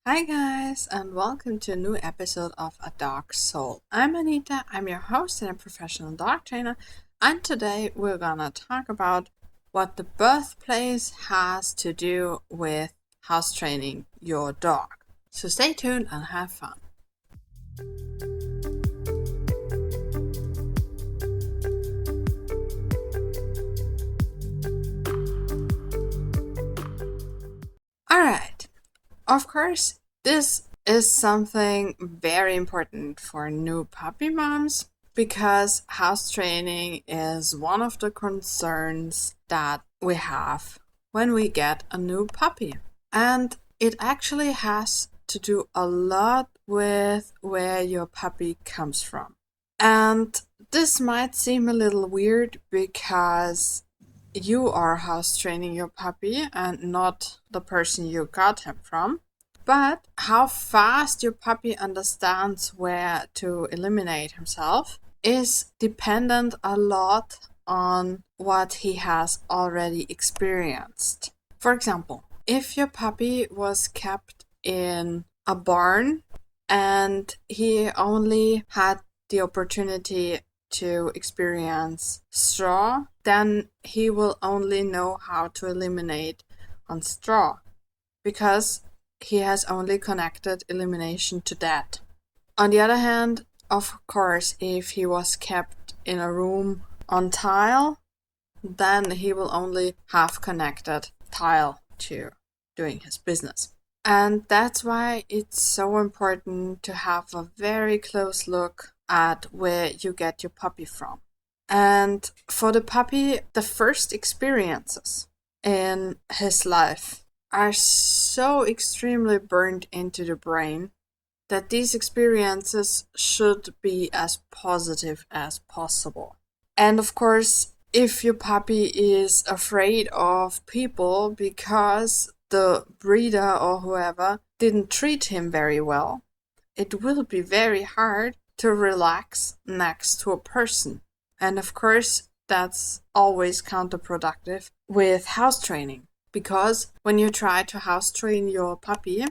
Hi guys, and welcome to a new episode of A Dog Soul. I'm Anita, I'm your host and a professional dog trainer, and today we're gonna talk about what the birthplace has to do with house training your dog. So stay tuned and have fun. Alright, of course, this is something very important for new puppy moms because house training is one of the concerns that we have when we get a new puppy. And it actually has to do a lot with where your puppy comes from. And this might seem a little weird because you are house training your puppy and not the person you got him from. But how fast your puppy understands where to eliminate himself is dependent a lot on what he has already experienced. For example, if your puppy was kept in a barn and he only had the opportunity to experience straw, then he will only know how to eliminate on straw because he has only connected elimination to that. On the other hand, of course, if he was kept in a room on tile, then he will only have connected tile to doing his business. And that's why it's so important to have a very close look at where you get your puppy from. And for the puppy, the first experiences in his life are so extremely burned into the brain that these experiences should be as positive as possible. And of course, if your puppy is afraid of people because the breeder or whoever didn't treat him very well, it will be very hard to relax next to a person. And of course, that's always counterproductive with house training. Because when you try to house train your puppy,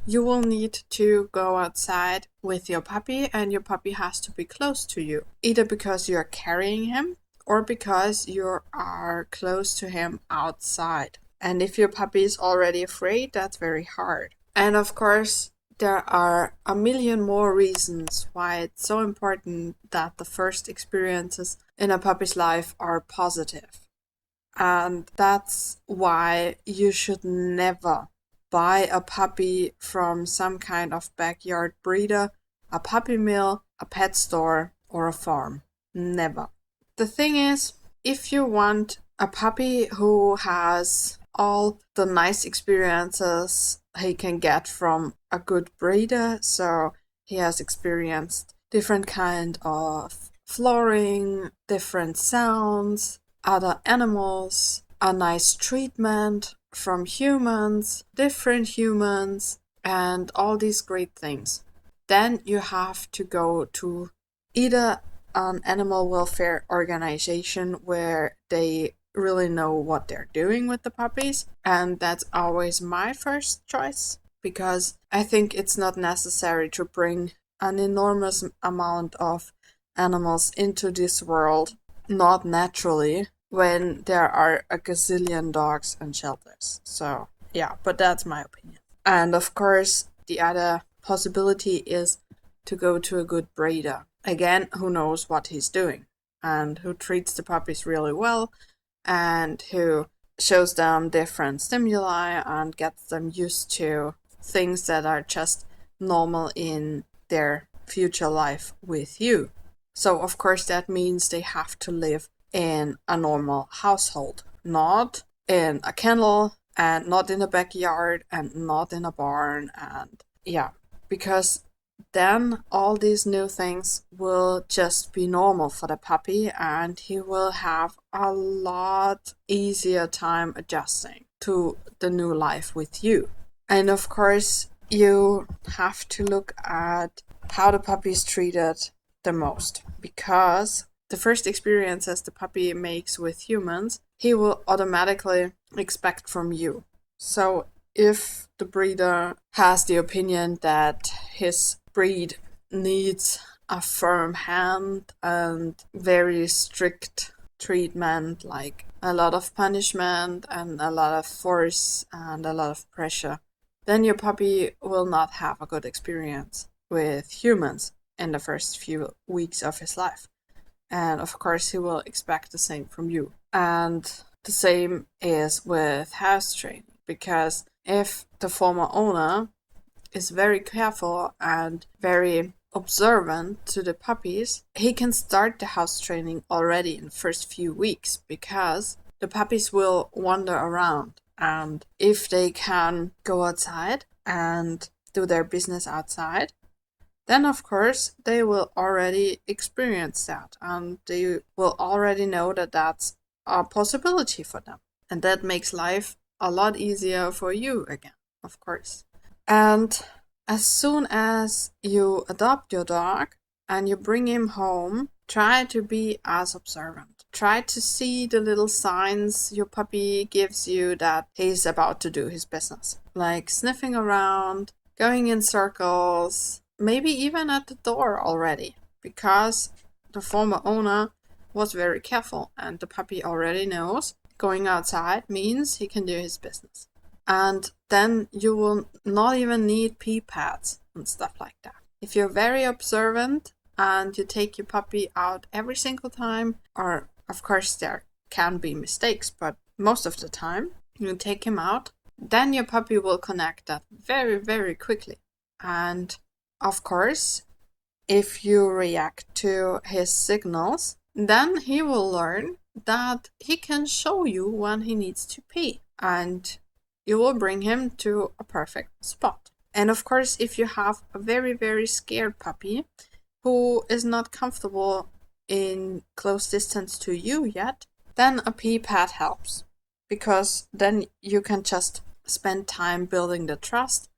you will need to go outside with your puppy and your puppy has to be close to you. Either because you're carrying him or because you are close to him outside. And if your puppy is already afraid, that's very hard. And of course, there are a million more reasons why it's so important that the first experiences in a puppy's life are positive. And that's why you should never buy a puppy from some kind of backyard breeder, a puppy mill, a pet store, or a farm. Never. The thing is, if you want a puppy who has all the nice experiences he can get from a good breeder, so he has experienced different kind of flooring, different sounds, other animals, a nice treatment from humans, different humans, and all these great things. Then you have to go to either an animal welfare organization where they really know what they're doing with the puppies, and that's always my first choice because I think it's not necessary to bring an enormous amount of animals into this world not naturally when there are a gazillion dogs and shelters. So yeah, but that's my opinion. And of course, the other possibility is to go to a good breeder. Again, who knows what he's doing and who treats the puppies really well and who shows them different stimuli and gets them used to things that are just normal in their future life with you. So of course that means they have to live in a normal household, not in a kennel and not in a backyard and not in a barn. And yeah, because then all these new things will just be normal for the puppy and he will have a lot easier time adjusting to the new life with you. And of course, you have to look at how the puppy is treated the most, because the first experiences the puppy makes with humans, he will automatically expect from you. So if the breeder has the opinion that his breed needs a firm hand and very strict treatment, like a lot of punishment and a lot of force and a lot of pressure, then your puppy will not have a good experience with humans in the first few weeks of his life. And of course, he will expect the same from you. And the same is with house training, because if the former owner is very careful and very observant to the puppies, he can start the house training already in the first few weeks, because the puppies will wander around, and if they can go outside and do their business outside, then of course they will already experience that, and they will already know that that's a possibility for them, and that makes life a lot easier for you again, of course. And as soon as you adopt your dog and you bring him home, try to be as observant. Try to see the little signs your puppy gives you that he's about to do his business, like sniffing around, going in circles, maybe even at the door already, because the former owner was very careful and the puppy already knows going outside means he can do his business. And then you will not even need pee pads and stuff like that. If you're very observant and you take your puppy out every single time, or of course there can be mistakes, but most of the time you take him out, then your puppy will connect that very, very quickly. And of course, if you react to his signals, then he will learn that he can show you when he needs to pee, and you will bring him to a perfect spot. And of course, if you have a very, very scared puppy who is not comfortable in close distance to you yet, then a pee pad helps, because then you can just spend time building the trust.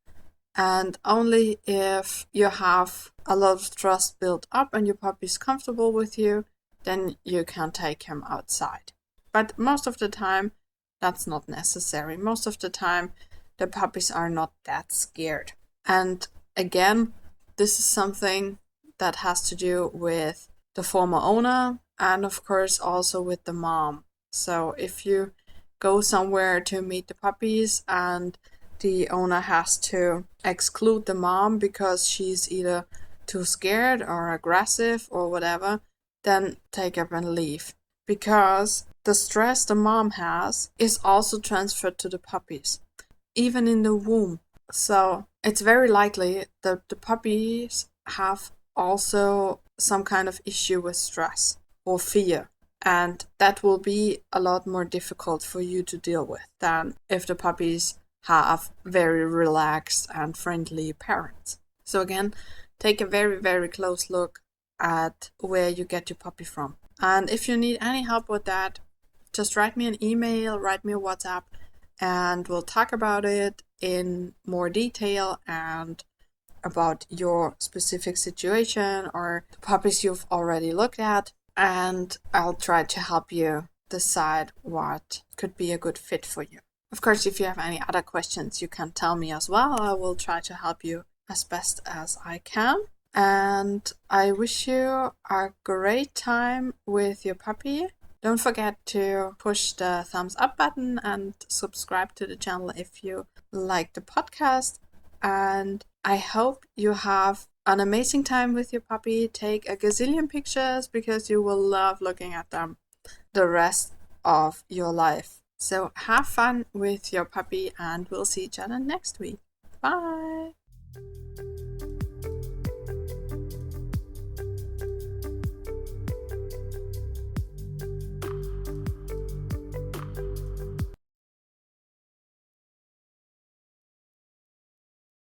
And only if you have a lot of trust built up and your puppy is comfortable with you, then you can take him outside. But most of the time, that's not necessary. Most of the time, the puppies are not that scared. And again, this is something that has to do with the former owner and of course also with the mom. So if you go somewhere to meet the puppies and the owner has to exclude the mom because she's either too scared or aggressive or whatever, then take up and leave. Because the stress the mom has is also transferred to the puppies, even in the womb. So it's very likely that the puppies have also some kind of issue with stress or fear. And that will be a lot more difficult for you to deal with than if the puppies have very relaxed and friendly parents. So again, take a very, very close look at where you get your puppy from. And if you need any help with that, just write me an email, write me a WhatsApp, and we'll talk about it in more detail and about your specific situation or the puppies you've already looked at. And I'll try to help you decide what could be a good fit for you. Of course, if you have any other questions, you can tell me as well. I will try to help you as best as I can. And I wish you a great time with your puppy. Don't forget to push the thumbs up button and subscribe to the channel if you like the podcast. And I hope you have an amazing time with your puppy. Take a gazillion pictures because you will love looking at them the rest of your life. So have fun with your puppy and we'll see each other next week. Bye!